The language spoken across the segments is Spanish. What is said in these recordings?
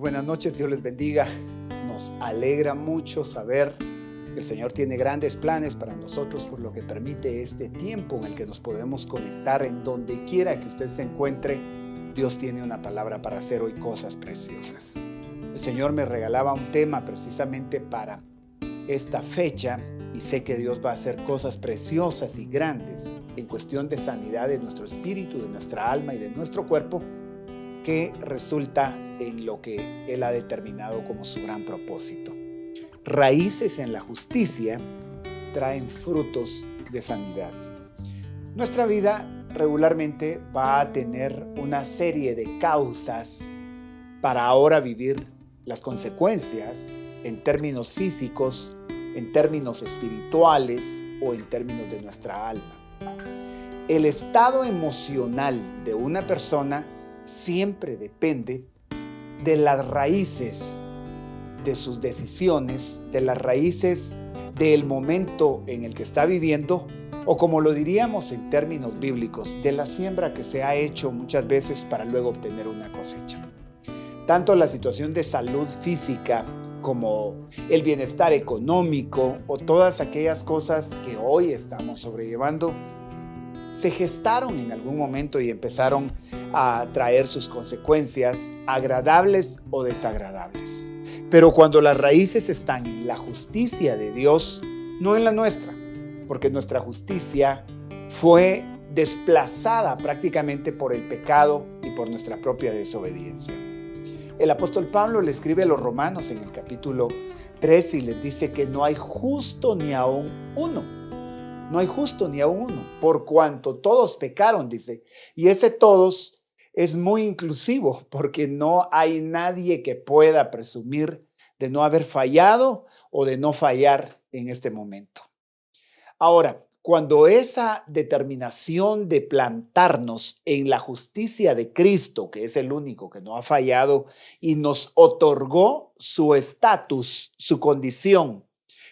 buenas noches, Dios les bendiga. Nos alegra mucho saber que el Señor tiene grandes planes para nosotros, por lo que permite este tiempo en el que nos podemos conectar en donde quiera que usted se encuentre. Dios tiene una palabra para hacer hoy cosas preciosas. El Señor me regalaba un tema precisamente para esta fecha y sé que Dios va a hacer cosas preciosas y grandes en cuestión de sanidad de nuestro espíritu, de nuestra alma y de nuestro cuerpo, que resulta en lo que Él ha determinado como su gran propósito. Raíces en la justicia traen frutos de sanidad. Nuestra vida regularmente va a tener una serie de causas para ahora vivir las consecuencias en términos físicos, en términos espirituales o en términos de nuestra alma. El estado emocional de una persona siempre depende de las raíces de sus decisiones, de las raíces del momento en el que está viviendo, o como lo diríamos en términos bíblicos, de la siembra que se ha hecho muchas veces para luego obtener una cosecha. Tanto la situación de salud física como el bienestar económico o todas aquellas cosas que hoy estamos sobrellevando se gestaron en algún momento y empezaron a traer sus consecuencias, agradables o desagradables. Pero cuando las raíces están en la justicia de Dios, no en la nuestra, porque nuestra justicia fue desplazada prácticamente por el pecado y por nuestra propia desobediencia. El apóstol Pablo le escribe a los romanos en el capítulo 3 y les dice que no hay justo ni aún uno. No hay justo ni aún uno, por cuanto todos pecaron, dice. Y ese todos es muy inclusivo, porque no hay nadie que pueda presumir de no haber fallado o de no fallar en este momento. Ahora, cuando esa determinación de plantarnos en la justicia de Cristo, que es el único que no ha fallado y nos otorgó su estatus, su condición,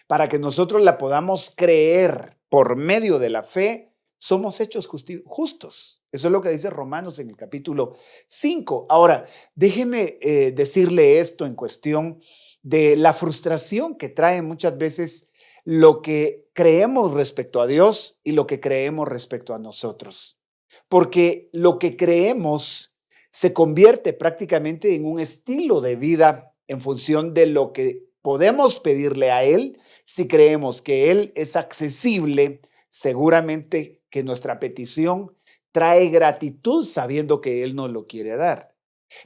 para que nosotros la podamos creer por medio de la fe, somos hechos justos. Eso es lo que dice Romanos en el capítulo 5. Ahora, déjeme decirle esto en cuestión de la frustración que trae muchas veces lo que creemos respecto a Dios y lo que creemos respecto a nosotros. Porque lo que creemos se convierte prácticamente en un estilo de vida en función de lo que podemos pedirle a Él. Si creemos que Él es accesible, seguramente que nuestra petición trae gratitud sabiendo que Él nos lo quiere dar.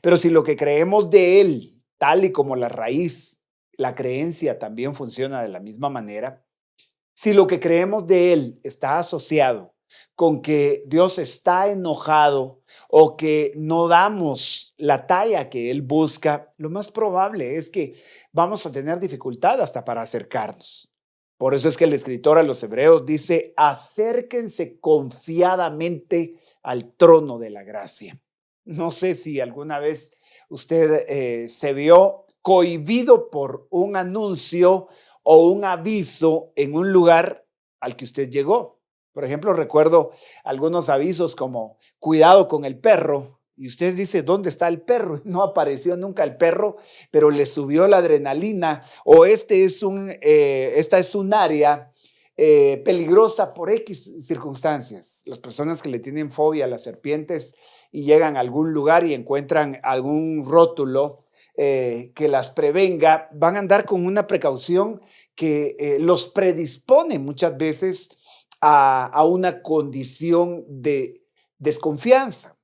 Pero si lo que creemos de Él, tal y como la raíz, la creencia también funciona de la misma manera, si lo que creemos de Él está asociado con que Dios está enojado o que no damos la talla que Él busca, lo más probable es que vamos a tener dificultad hasta para acercarnos. Por eso es que el escritor a los Hebreos dice: acérquense confiadamente al trono de la gracia. No sé si alguna vez usted se vio cohibido por un anuncio o un aviso en un lugar al que usted llegó. Por ejemplo, recuerdo algunos avisos como cuidado con el perro, y usted dice, ¿dónde está el perro? No apareció nunca el perro, pero le subió la adrenalina, o esta es un área peligrosa por X circunstancias. Las personas que le tienen fobia a las serpientes y llegan a algún lugar y encuentran algún rótulo que las prevenga, van a andar con una precaución que los predispone muchas veces a una condición de desconfianza.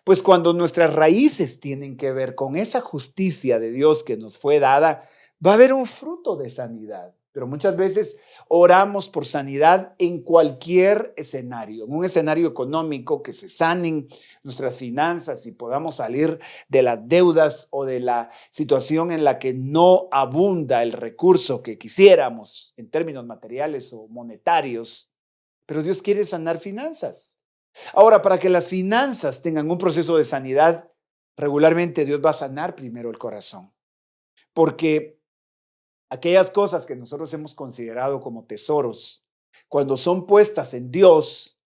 Pues cuando nuestras raíces tienen que ver con esa justicia de Dios que nos fue dada, va a haber un fruto de sanidad. Pero muchas veces oramos por sanidad en cualquier escenario, en un escenario económico, que se sanen nuestras finanzas y podamos salir de las deudas o de la situación en la que no abunda el recurso que quisiéramos en términos materiales o monetarios. Pero Dios quiere sanar finanzas. Ahora, para que las finanzas tengan un proceso de sanidad, regularmente Dios va a sanar primero el corazón, porque aquellas cosas que nosotros hemos considerado como tesoros, cuando son puestas en Dios,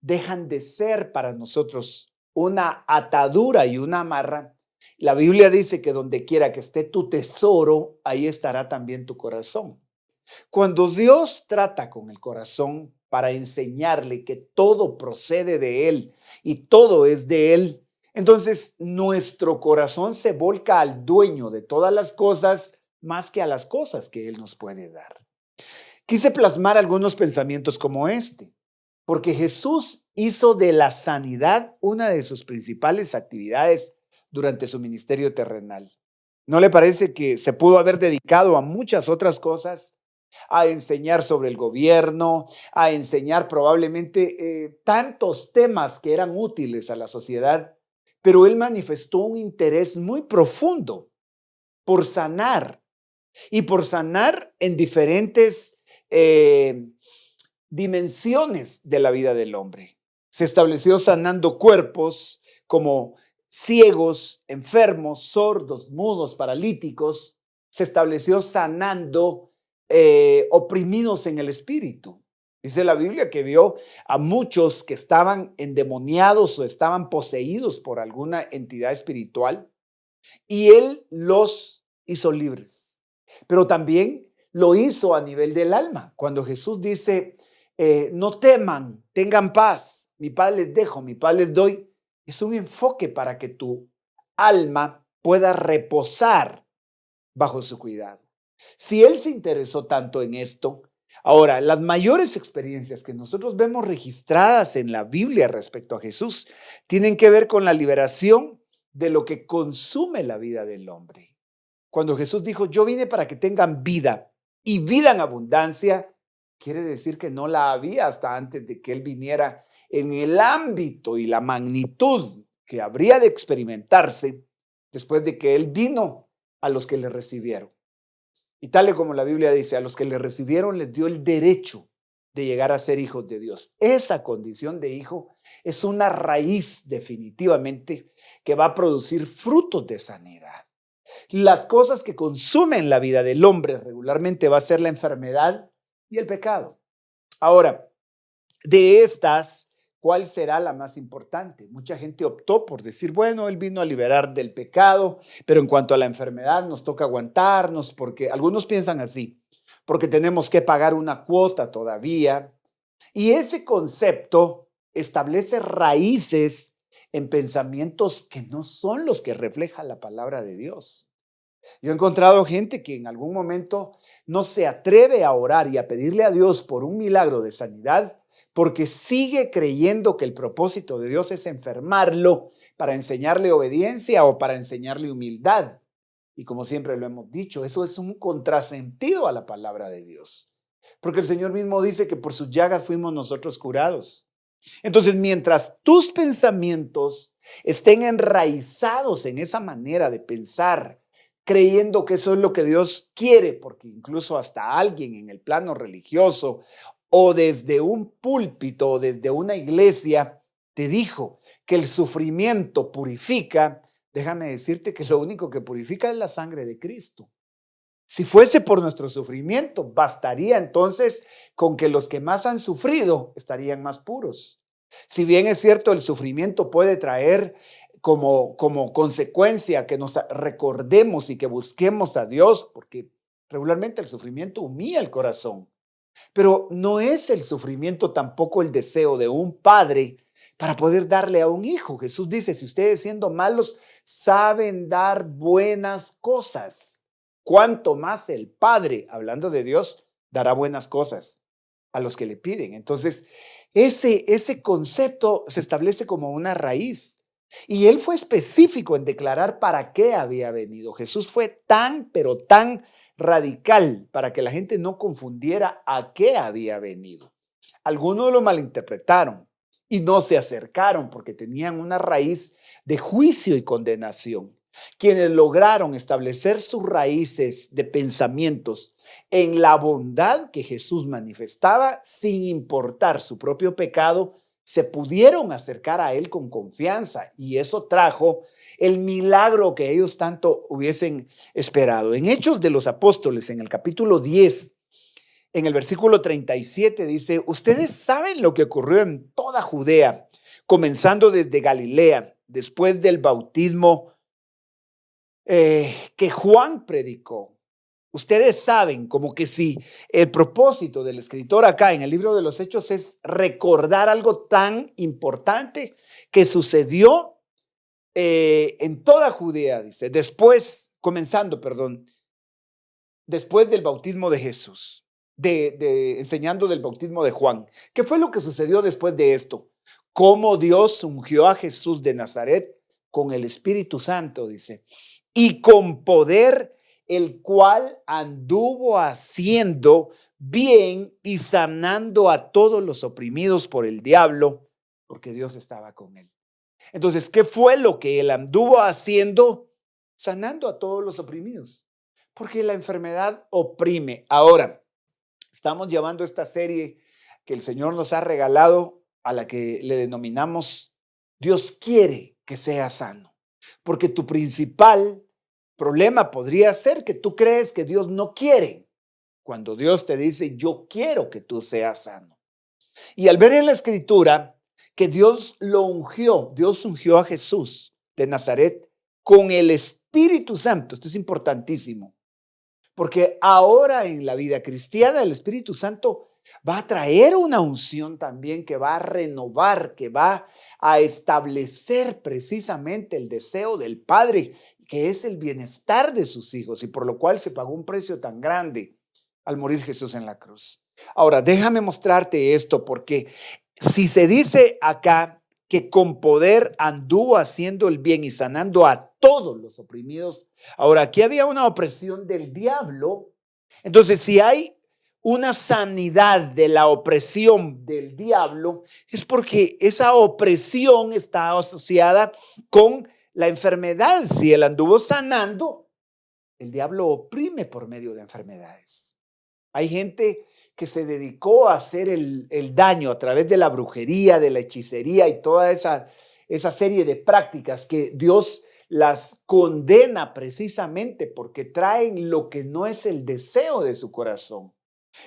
dejan de ser para nosotros una atadura y una amarra La Biblia dice que donde quiera que esté tu tesoro, ahí estará también tu corazón. Cuando Dios trata con el corazón para enseñarle que todo procede de Él y todo es de Él, entonces nuestro corazón se volca al dueño de todas las cosas más que a las cosas que Él nos puede dar. Quise plasmar algunos pensamientos como este, porque Jesús hizo de la sanidad una de sus principales actividades durante su ministerio terrenal. ¿No le parece que se pudo haber dedicado a muchas otras cosas? A enseñar sobre el gobierno, a enseñar probablemente tantos temas que eran útiles a la sociedad, pero él manifestó un interés muy profundo por sanar y por sanar en diferentes eh, dimensiones de la vida del hombre. Se estableció sanando cuerpos como ciegos, enfermos, sordos, mudos, paralíticos. Se estableció sanando oprimidos en el espíritu. Dice la Biblia que vio a muchos que estaban endemoniados o estaban poseídos por alguna entidad espiritual y él los hizo libres. Pero también lo hizo a nivel del alma. Cuando Jesús dice, no teman, tengan paz, mi paz les dejo, mi paz les doy, es un enfoque para que tu alma pueda reposar bajo su cuidado. Si Él se interesó tanto en esto, ahora, las mayores experiencias que nosotros vemos registradas en la Biblia respecto a Jesús tienen que ver con la liberación de lo que consume la vida del hombre. Cuando Jesús dijo, yo vine para que tengan vida y vida en abundancia, quiere decir que no la había hasta antes de que Él viniera en el ámbito y la magnitud que habría de experimentarse después de que Él vino a los que le recibieron. Y tal y como la Biblia dice, a los que le recibieron les dio el derecho de llegar a ser hijos de Dios. Esa condición de hijo es una raíz definitivamente que va a producir frutos de sanidad. Las cosas que consumen la vida del hombre regularmente va a ser la enfermedad y el pecado. Ahora, de estas, ¿cuál será la más importante? Mucha gente optó por decir, bueno, Él vino a liberar del pecado, pero en cuanto a la enfermedad nos toca aguantarnos, porque algunos piensan así, porque tenemos que pagar una cuota todavía. Y ese concepto establece raíces en pensamientos que no son los que refleja la palabra de Dios. Yo he encontrado gente que en algún momento no se atreve a orar y a pedirle a Dios por un milagro de sanidad porque sigue creyendo que el propósito de Dios es enfermarlo para enseñarle obediencia o para enseñarle humildad. Y como siempre lo hemos dicho, eso es un contrasentido a la palabra de Dios. Porque el Señor mismo dice que por sus llagas fuimos nosotros curados. Entonces, mientras tus pensamientos estén enraizados en esa manera de pensar, creyendo que eso es lo que Dios quiere, porque incluso hasta alguien en el plano religioso o desde un púlpito o desde una iglesia te dijo que el sufrimiento purifica, déjame decirte que lo único que purifica es la sangre de Cristo. Si fuese por nuestro sufrimiento, bastaría entonces con que los que más han sufrido estarían más puros. Si bien es cierto, el sufrimiento puede traer como consecuencia que nos recordemos y que busquemos a Dios, porque regularmente el sufrimiento humilla el corazón, pero no es el sufrimiento tampoco el deseo de un padre para poder darle a un hijo. Jesús dice, si ustedes siendo malos saben dar buenas cosas, cuánto más el Padre, hablando de Dios, dará buenas cosas a los que le piden. Entonces, ese concepto se establece como una raíz. Y él fue específico en declarar para qué había venido. Jesús fue tan, pero tan radical para que la gente no confundiera a qué había venido. Algunos lo malinterpretaron y no se acercaron porque tenían una raíz de juicio y condenación. Quienes lograron establecer sus raíces de pensamientos en la bondad que Jesús manifestaba sin importar su propio pecado, se pudieron acercar a Él con confianza y eso trajo el milagro que ellos tanto hubiesen esperado. En Hechos de los Apóstoles, en el capítulo 10, en el versículo 37 dice, ustedes saben lo que ocurrió en toda Judea, comenzando desde Galilea, después del bautismo que Juan predicó. Ustedes saben como que si el propósito del escritor acá en el libro de los Hechos es recordar algo tan importante que sucedió en toda Judea, dice, después del bautismo de Jesús, enseñando del bautismo de Juan. ¿Qué fue lo que sucedió después de esto? Cómo Dios ungió a Jesús de Nazaret con el Espíritu Santo, dice, y con poder, el cual anduvo haciendo bien y sanando a todos los oprimidos por el diablo, porque Dios estaba con él. Entonces, ¿qué fue lo que él anduvo haciendo? Sanando a todos los oprimidos, porque la enfermedad oprime. Ahora, estamos llevando esta serie que el Señor nos ha regalado, a la que le denominamos Dios quiere que sea sano, porque tu principal problema podría ser que tú crees que Dios no quiere, cuando Dios te dice, yo quiero que tú seas sano. Y al ver en la escritura que Dios Dios ungió a Jesús de Nazaret con el Espíritu Santo. Esto es importantísimo, porque ahora en la vida cristiana el Espíritu Santo va a traer una unción también que va a renovar, que va a establecer precisamente el deseo del Padre, que es el bienestar de sus hijos, y por lo cual se pagó un precio tan grande al morir Jesús en la cruz. Ahora, déjame mostrarte esto, porque si se dice acá que con poder anduvo haciendo el bien y sanando a todos los oprimidos, ahora aquí había una opresión del diablo. Entonces, si hay una sanidad de la opresión del diablo, es porque esa opresión está asociada con la enfermedad. Si él anduvo sanando, el diablo oprime por medio de enfermedades. Hay gente que se dedicó a hacer el daño a través de la brujería, de la hechicería y toda esa serie de prácticas que Dios las condena precisamente porque traen lo que no es el deseo de su corazón.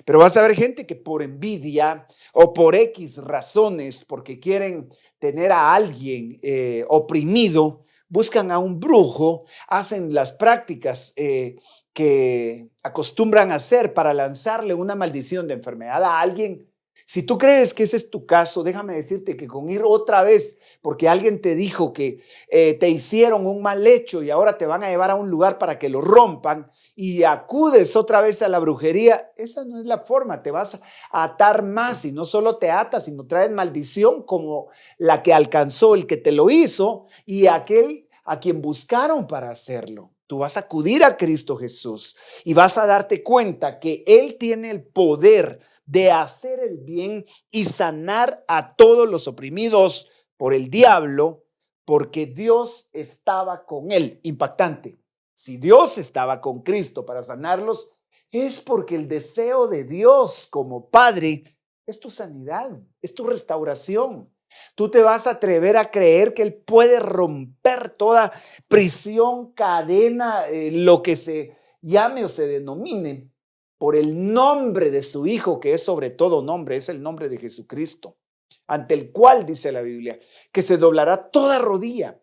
Pero vas a ver gente que por envidia o por X razones, porque quieren tener a alguien oprimido, buscan a un brujo, hacen las prácticas que acostumbran a hacer para lanzarle una maldición de enfermedad a alguien. Si tú crees que ese es tu caso, déjame decirte que con ir otra vez, porque alguien te dijo que te hicieron un mal hecho y ahora te van a llevar a un lugar para que lo rompan y acudes otra vez a la brujería, esa no es la forma, te vas a atar más y no solo te atas, sino traes maldición como la que alcanzó el que te lo hizo y aquel a quien buscaron para hacerlo. Tú vas a acudir a Cristo Jesús y vas a darte cuenta que Él tiene el poder de hacer el bien y sanar a todos los oprimidos por el diablo, porque Dios estaba con él. Impactante. Si Dios estaba con Cristo para sanarlos, es porque el deseo de Dios como Padre es tu sanidad, es tu restauración. Tú te vas a atrever a creer que Él puede romper toda prisión, cadena, lo que se llame o se denomine, por el nombre de su Hijo, que es sobre todo nombre, es el nombre de Jesucristo, ante el cual dice la Biblia, que se doblará toda rodilla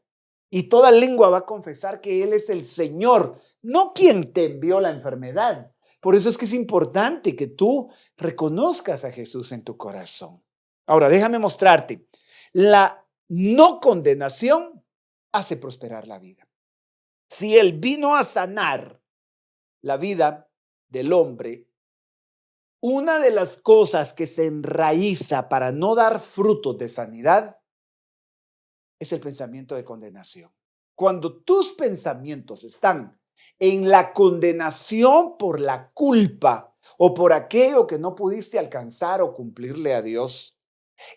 y toda lengua va a confesar que Él es el Señor, no quien te envió la enfermedad. Por eso es que es importante que tú reconozcas a Jesús en tu corazón. Ahora, déjame mostrarte, la no condenación hace prosperar la vida. Si Él vino a sanar la vida del hombre, una de las cosas que se enraiza para no dar frutos de sanidad es el pensamiento de condenación. Cuando tus pensamientos están en la condenación por la culpa o por aquello que no pudiste alcanzar o cumplirle a Dios,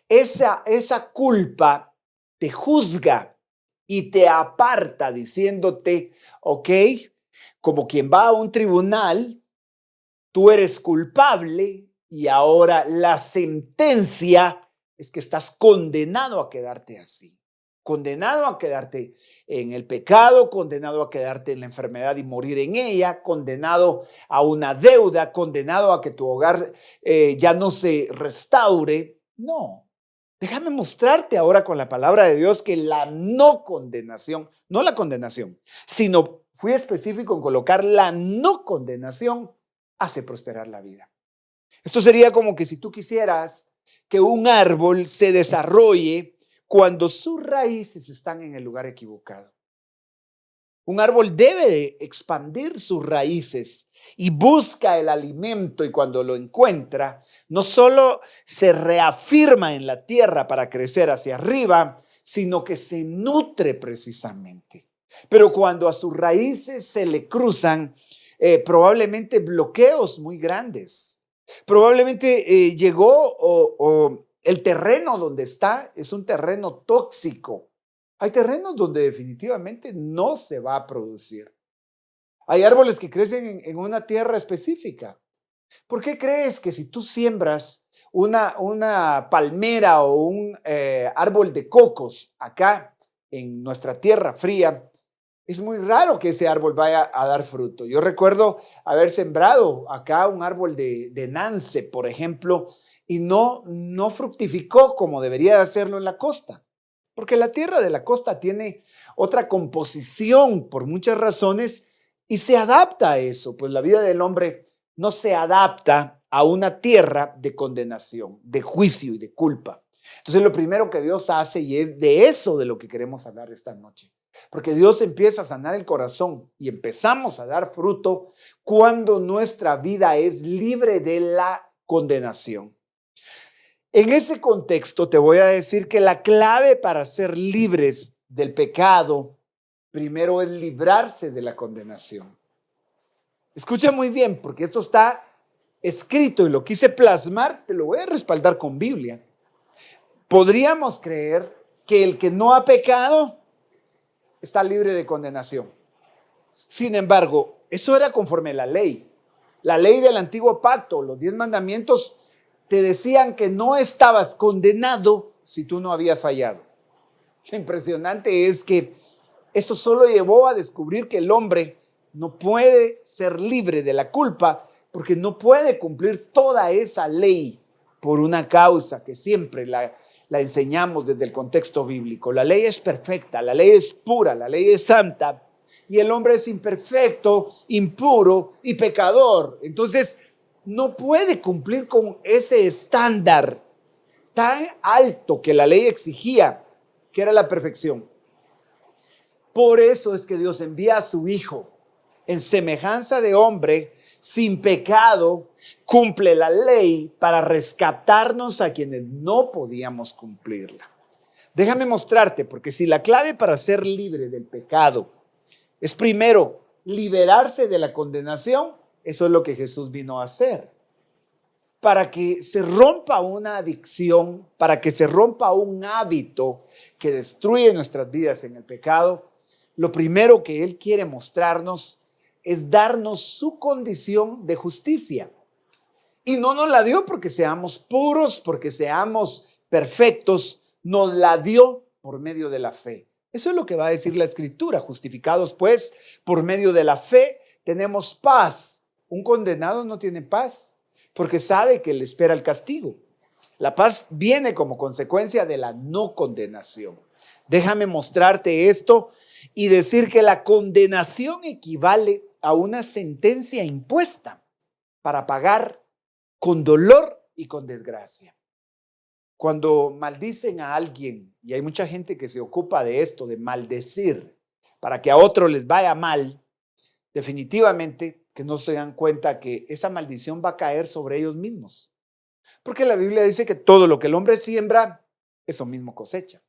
esa culpa te juzga y te aparta diciéndote, ok, como quien va a un tribunal, tú eres culpable y ahora la sentencia es que estás condenado a quedarte así. Condenado a quedarte en el pecado, condenado a quedarte en la enfermedad y morir en ella, condenado a una deuda, condenado a que tu hogar ya no se restaure. No, Déjame mostrarte ahora con la palabra de Dios que la no condenación, no la condenación, sino fui específico en colocar la no condenación, hace prosperar la vida. Esto sería como que si tú quisieras que un árbol se desarrolle cuando sus raíces están en el lugar equivocado. Un árbol debe de expandir sus raíces y busca el alimento, y cuando lo encuentra, no solo se reafirma en la tierra para crecer hacia arriba, sino que se nutre precisamente. Pero cuando a sus raíces se le cruzan probablemente bloqueos muy grandes, probablemente llegó o el terreno donde está es un terreno tóxico. Hay terrenos donde definitivamente no se va a producir. Hay árboles que crecen en una tierra específica. ¿Por qué crees que si tú siembras una palmera o un árbol de cocos acá en nuestra tierra fría, es muy raro que ese árbol vaya a dar fruto? Yo recuerdo haber sembrado acá un árbol de nance, por ejemplo, y no fructificó como debería de hacerlo en la costa. Porque la tierra de la costa tiene otra composición por muchas razones y se adapta a eso, pues la vida del hombre no se adapta a una tierra de condenación, de juicio y de culpa. Entonces lo primero que Dios hace, y es de eso de lo que queremos hablar esta noche, porque Dios empieza a sanar el corazón y empezamos a dar fruto cuando nuestra vida es libre de la condenación. En ese contexto te voy a decir que la clave para ser libres del pecado, primero es librarse de la condenación. Escucha muy bien, porque esto está escrito y lo quise plasmar, te lo voy a respaldar con Biblia. Podríamos creer que el que no ha pecado está libre de condenación. Sin embargo, eso era conforme a la ley. La ley del antiguo pacto, los 10 mandamientos, te decían que no estabas condenado si tú no habías fallado. Lo impresionante es que eso solo llevó a descubrir que el hombre no puede ser libre de la culpa porque no puede cumplir toda esa ley por una causa que siempre la enseñamos desde el contexto bíblico. La ley es perfecta, la ley es pura, la ley es santa y el hombre es imperfecto, impuro y pecador. Entonces, no puede cumplir con ese estándar tan alto que la ley exigía, que era la perfección. Por eso es que Dios envía a su Hijo en semejanza de hombre, sin pecado, cumple la ley para rescatarnos a quienes no podíamos cumplirla. Déjame mostrarte, porque si la clave para ser libre del pecado es primero liberarse de la condenación, eso es lo que Jesús vino a hacer. Para que se rompa una adicción, para que se rompa un hábito que destruye nuestras vidas en el pecado, lo primero que Él quiere mostrarnos es darnos su condición de justicia. Y no nos la dio porque seamos puros, porque seamos perfectos, nos la dio por medio de la fe. Eso es lo que va a decir la Escritura. Justificados pues por medio de la fe tenemos paz. Un condenado no tiene paz porque sabe que le espera el castigo. La paz viene como consecuencia de la no condenación. Déjame mostrarte esto y decir que la condenación equivale a una sentencia impuesta para pagar con dolor y con desgracia. Cuando maldicen a alguien, y hay mucha gente que se ocupa de esto, de maldecir, para que a otro les vaya mal, definitivamente que no se dan cuenta que esa maldición va a caer sobre ellos mismos. Porque la Biblia dice que todo lo que el hombre siembra, eso mismo cosecha.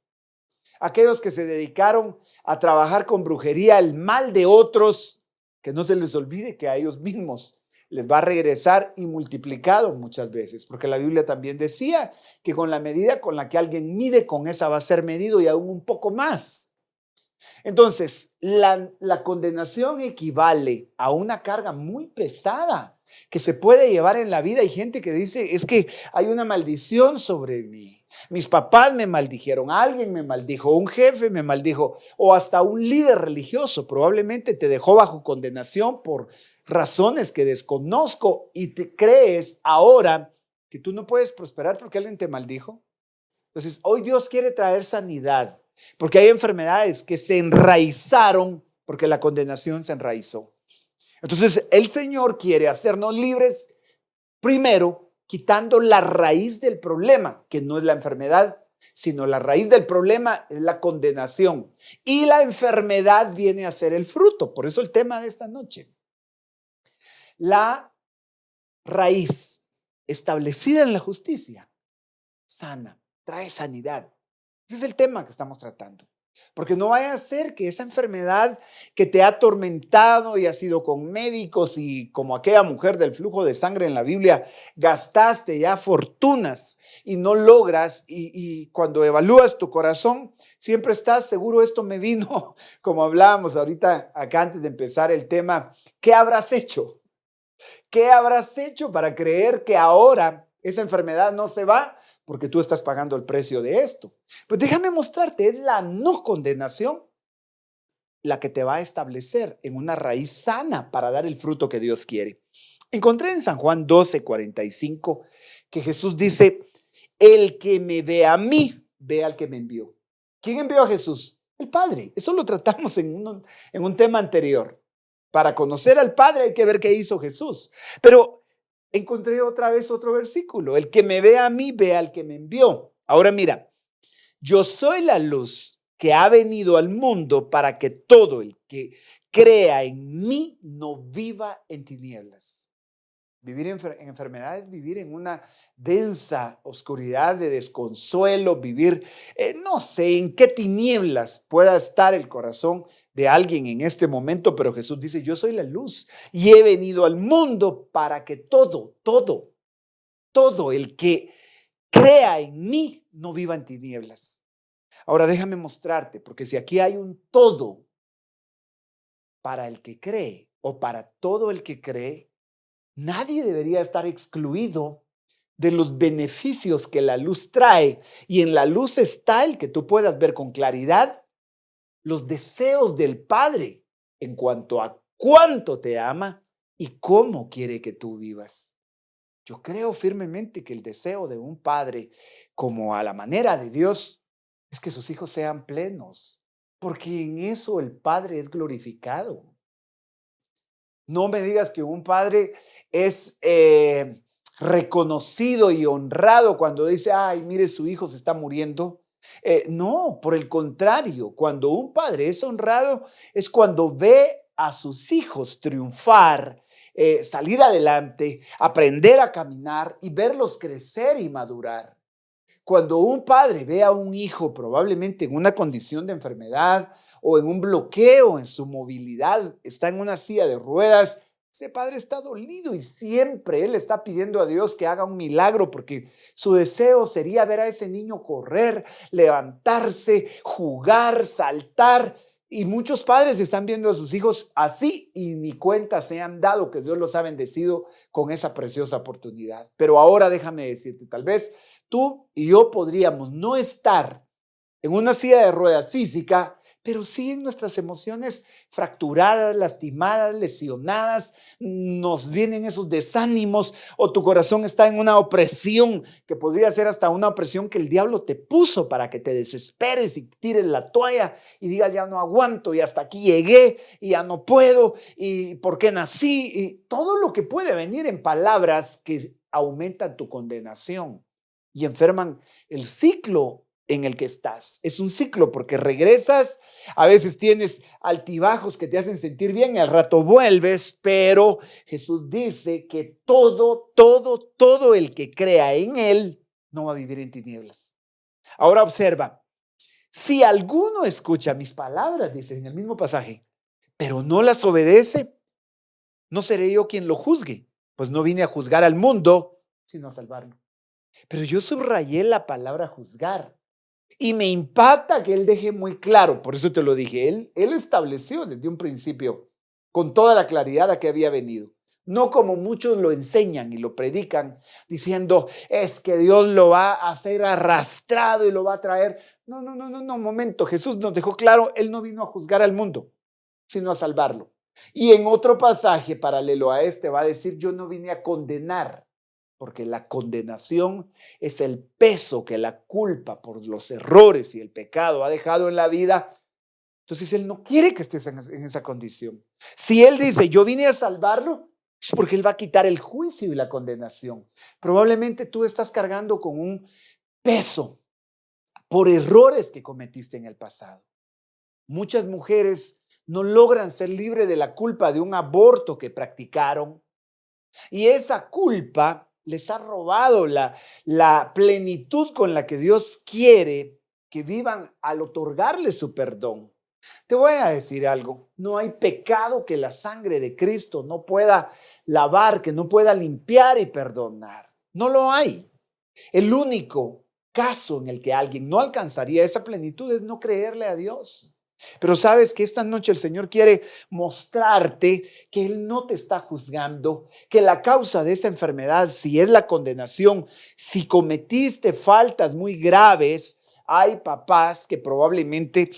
Aquellos que se dedicaron a trabajar con brujería, el mal de otros, que no se les olvide que a ellos mismos les va a regresar y multiplicado muchas veces, porque la Biblia también decía que con la medida con la que alguien mide, con esa va a ser medido y aún un poco más. Entonces, la condenación equivale a una carga muy pesada que se puede llevar en la vida. Hay gente que dice, es que hay una maldición sobre mí. Mis papás me maldijeron, alguien me maldijo, un jefe me maldijo, o hasta un líder religioso probablemente te dejó bajo condenación por razones que desconozco y te crees ahora que tú no puedes prosperar porque alguien te maldijo. Entonces, hoy Dios quiere traer sanidad, porque hay enfermedades que se enraizaron porque la condenación se enraizó. Entonces, el Señor quiere hacernos libres primero, quitando la raíz del problema, que no es la enfermedad, sino la raíz del problema es la condenación. Y la enfermedad viene a ser el fruto. Por eso el tema de esta noche. La raíz establecida en la justicia sana, trae sanidad. Ese es el tema que estamos tratando. Porque no vaya a ser que esa enfermedad que te ha atormentado y has ido con médicos y como aquella mujer del flujo de sangre en la Biblia, gastaste ya fortunas y no logras y cuando evalúas tu corazón, siempre estás seguro, esto me vino, como hablábamos ahorita acá antes de empezar el tema, ¿qué habrás hecho? ¿Qué habrás hecho para creer que ahora esa enfermedad no se va? Porque tú estás pagando el precio de esto. Pues déjame mostrarte, es la no condenación la que te va a establecer en una raíz sana para dar el fruto que Dios quiere. Encontré en San Juan 12:45 que Jesús dice, el que me ve a mí, ve al que me envió. ¿Quién envió a Jesús? El Padre. Eso lo tratamos en un tema anterior. Para conocer al Padre hay que ver qué hizo Jesús. Pero encontré otra vez otro versículo. El que me ve a mí, ve al que me envió. Ahora mira, yo soy la luz que ha venido al mundo para que todo el que crea en mí no viva en tinieblas. Vivir en enfermedades, vivir en una densa oscuridad de desconsuelo, vivir, no sé en qué tinieblas pueda estar el corazón de alguien en este momento, pero Jesús dice, yo soy la luz y he venido al mundo para que todo el que crea en mí no viva en tinieblas. Ahora déjame mostrarte, porque si aquí hay un todo para el que cree o para todo el que cree, nadie debería estar excluido de los beneficios que la luz trae. Y en la luz está el que tú puedas ver con claridad los deseos del Padre en cuanto a cuánto te ama y cómo quiere que tú vivas. Yo creo firmemente que el deseo de un padre, como a la manera de Dios, es que sus hijos sean plenos, porque en eso el Padre es glorificado. No me digas que un padre es reconocido y honrado cuando dice, ay, mire, su hijo se está muriendo. No, por el contrario, cuando un padre es honrado es cuando ve a sus hijos triunfar, salir adelante, aprender a caminar y verlos crecer y madurar. Cuando un padre ve a un hijo probablemente en una condición de enfermedad o en un bloqueo en su movilidad, está en una silla de ruedas, ese padre está dolido y siempre él está pidiendo a Dios que haga un milagro porque su deseo sería ver a ese niño correr, levantarse, jugar, saltar. Y muchos padres están viendo a sus hijos así y ni cuenta se han dado que Dios los ha bendecido con esa preciosa oportunidad. Pero ahora déjame decirte, tal vez tú y yo podríamos no estar en una silla de ruedas física, pero sí en nuestras emociones fracturadas, lastimadas, lesionadas, nos vienen esos desánimos o tu corazón está en una opresión que podría ser hasta una opresión que el diablo te puso para que te desesperes y tires la toalla y digas ya no aguanto y hasta aquí llegué y ya no puedo y por qué nací y todo lo que puede venir en palabras que aumentan tu condenación y enferman el ciclo en el que estás. Es un ciclo porque regresas, a veces tienes altibajos que te hacen sentir bien y al rato vuelves, pero Jesús dice que todo el que crea en Él no va a vivir en tinieblas. Ahora observa, si alguno escucha mis palabras, dice en el mismo pasaje, pero no las obedece, no seré yo quien lo juzgue, pues no vine a juzgar al mundo, sino a salvarlo. Pero yo subrayé la palabra juzgar. Y me impacta que él deje muy claro, por eso te lo dije, él estableció desde un principio con toda la claridad a qué había venido. No como muchos lo enseñan y lo predican diciendo, es que Dios lo va a hacer arrastrado y lo va a traer. No, momento, Jesús nos dejó claro, él no vino a juzgar al mundo, sino a salvarlo. Y en otro pasaje paralelo a este va a decir, yo no vine a condenar, porque la condenación es el peso que la culpa por los errores y el pecado ha dejado en la vida. Entonces Él no quiere que estés en esa condición. Si Él dice, yo vine a salvarlo, es porque Él va a quitar el juicio y la condenación. Probablemente tú estás cargando con un peso por errores que cometiste en el pasado. Muchas mujeres no logran ser libres de la culpa de un aborto que practicaron, y esa culpa les ha robado la plenitud con la que Dios quiere que vivan al otorgarles su perdón. Te voy a decir algo, no hay pecado que la sangre de Cristo no pueda lavar, que no pueda limpiar y perdonar. No lo hay. El único caso en el que alguien no alcanzaría esa plenitud es no creerle a Dios. Pero sabes que esta noche el Señor quiere mostrarte que Él no te está juzgando, que la causa de esa enfermedad, si es la condenación, si cometiste faltas muy graves, hay papás que probablemente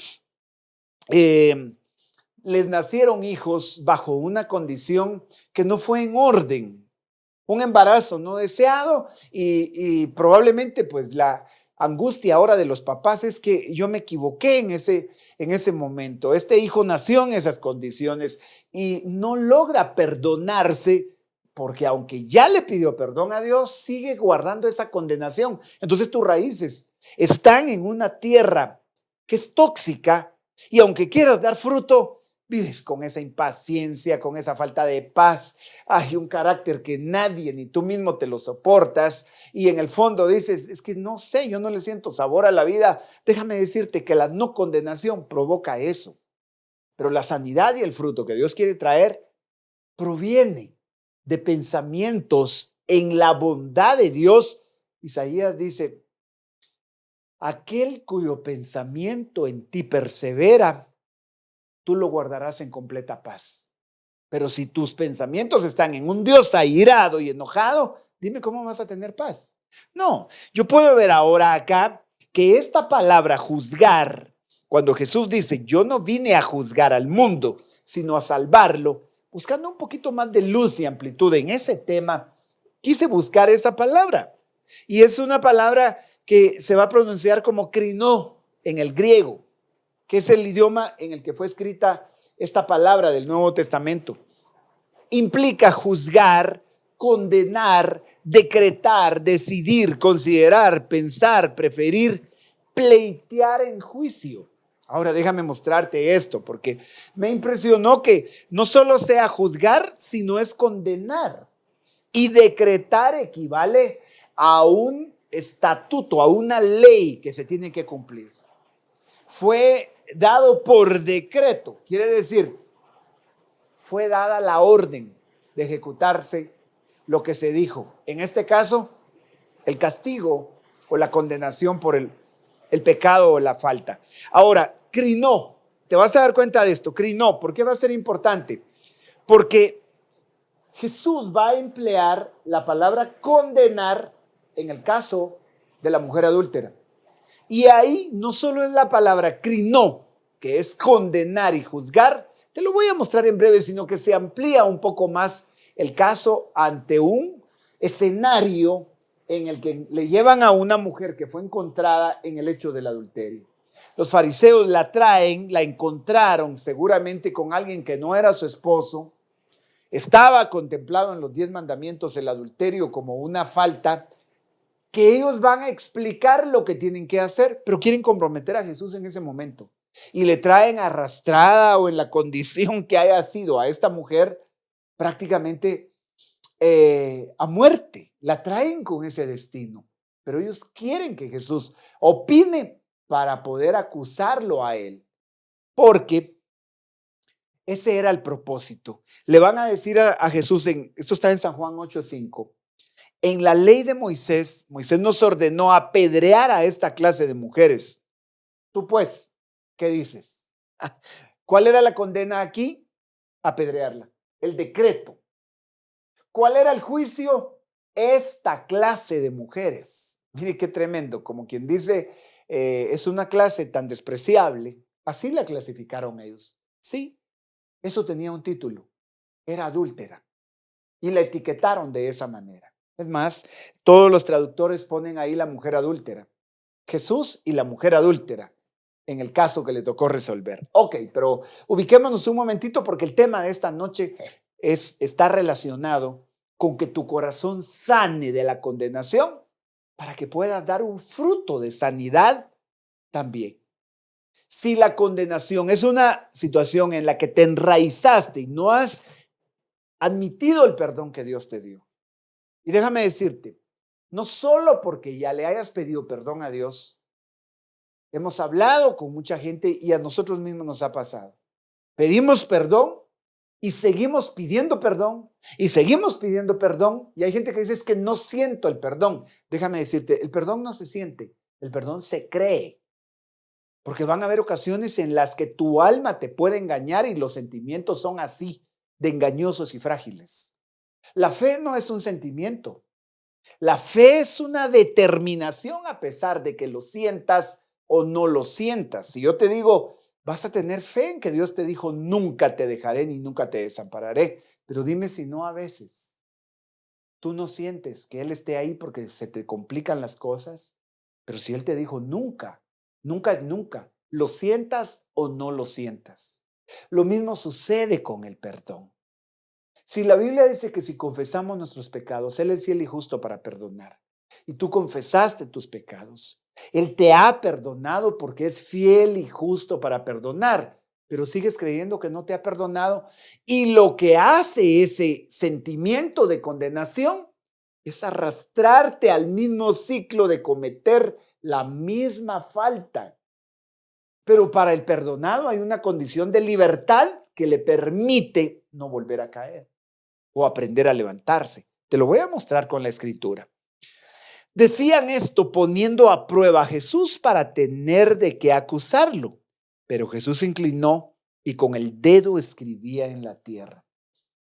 les nacieron hijos bajo una condición que no fue en orden, un embarazo no deseado y probablemente pues la angustia ahora de los papás es que yo me equivoqué en ese momento. Este hijo nació en esas condiciones y no logra perdonarse porque aunque ya le pidió perdón a Dios, sigue guardando esa condenación. Entonces tus raíces están en una tierra que es tóxica y aunque quieras dar fruto, vives con esa impaciencia, con esa falta de paz. Hay un carácter que nadie ni tú mismo te lo soportas y en el fondo dices, es que no sé, yo no le siento sabor a la vida. Déjame decirte que la no condenación provoca eso, pero la sanidad y el fruto que Dios quiere traer proviene de pensamientos en la bondad de Dios. Isaías dice, aquel cuyo pensamiento en ti persevera, tú lo guardarás en completa paz. Pero si tus pensamientos están en un Dios airado y enojado, dime cómo vas a tener paz. No, yo puedo ver ahora acá que esta palabra juzgar, cuando Jesús dice, yo no vine a juzgar al mundo, sino a salvarlo, buscando un poquito más de luz y amplitud en ese tema, quise buscar esa palabra. Y es una palabra que se va a pronunciar como crinó en el griego, que es el idioma en el que fue escrita esta palabra del Nuevo Testamento. Implica juzgar, condenar, decretar, decidir, considerar, pensar, preferir, pleitear en juicio. Ahora déjame mostrarte esto, porque me impresionó que no solo sea juzgar, sino es condenar. Y decretar equivale a un estatuto, a una ley que se tiene que cumplir. Fue dado por decreto, quiere decir, fue dada la orden de ejecutarse lo que se dijo. En este caso, el castigo o la condenación por el pecado o la falta. Ahora, crinó, te vas a dar cuenta de esto, crinó, ¿por qué va a ser importante? Porque Jesús va a emplear la palabra condenar en el caso de la mujer adúltera. Y ahí no solo es la palabra crinó, que es condenar y juzgar, te lo voy a mostrar en breve, sino que se amplía un poco más el caso ante un escenario en el que le llevan a una mujer que fue encontrada en el hecho del adulterio. Los fariseos la traen, la encontraron seguramente con alguien que no era su esposo. Estaba contemplado en los 10 mandamientos el adulterio como una falta que ellos van a explicar lo que tienen que hacer, pero quieren comprometer a Jesús en ese momento. Y le traen arrastrada o en la condición que haya sido a esta mujer prácticamente a muerte. La traen con ese destino, pero ellos quieren que Jesús opine para poder acusarlo a él, porque ese era el propósito. Le van a decir a Jesús, esto está en San Juan 8:5, en la ley de Moisés, Moisés nos ordenó apedrear a esta clase de mujeres. Tú pues, ¿qué dices? ¿Cuál era la condena aquí? Apedrearla. El decreto. ¿Cuál era el juicio? Esta clase de mujeres. Mire qué tremendo, como quien dice, es una clase tan despreciable. Así la clasificaron ellos. Sí, eso tenía un título. Era adúltera. Y la etiquetaron de esa manera. Es más, todos los traductores ponen ahí la mujer adúltera. Jesús y la mujer adúltera, en el caso que le tocó resolver. Ok, pero ubiquémonos un momentito porque el tema de esta noche está relacionado con que tu corazón sane de la condenación para que puedas dar un fruto de sanidad también. Si la condenación es una situación en la que te enraizaste y no has admitido el perdón que Dios te dio, y déjame decirte, no solo porque ya le hayas pedido perdón a Dios, hemos hablado con mucha gente y a nosotros mismos nos ha pasado. Pedimos perdón y seguimos pidiendo perdón y seguimos pidiendo perdón. Y hay gente que dice es que no siento el perdón. Déjame decirte, el perdón no se siente, el perdón se cree. Porque van a haber ocasiones en las que tu alma te puede engañar y los sentimientos son así, de engañosos y frágiles. La fe no es un sentimiento. La fe es una determinación a pesar de que lo sientas o no lo sientas. Si yo te digo, vas a tener fe en que Dios te dijo, nunca te dejaré ni nunca te desampararé, pero dime si no a veces tú no sientes que Él esté ahí porque se te complican las cosas, pero si Él te dijo, nunca, nunca es nunca, lo sientas o no lo sientas. Lo mismo sucede con el perdón. Si la Biblia dice que si confesamos nuestros pecados, Él es fiel y justo para perdonar. Y tú confesaste tus pecados. Él te ha perdonado porque es fiel y justo para perdonar, pero sigues creyendo que no te ha perdonado. Y lo que hace ese sentimiento de condenación es arrastrarte al mismo ciclo de cometer la misma falta. Pero para el perdonado hay una condición de libertad que le permite no volver a caer o aprender a levantarse. Te lo voy a mostrar con la escritura. Decían esto poniendo a prueba a Jesús para tener de qué acusarlo. Pero Jesús se inclinó y con el dedo escribía en la tierra.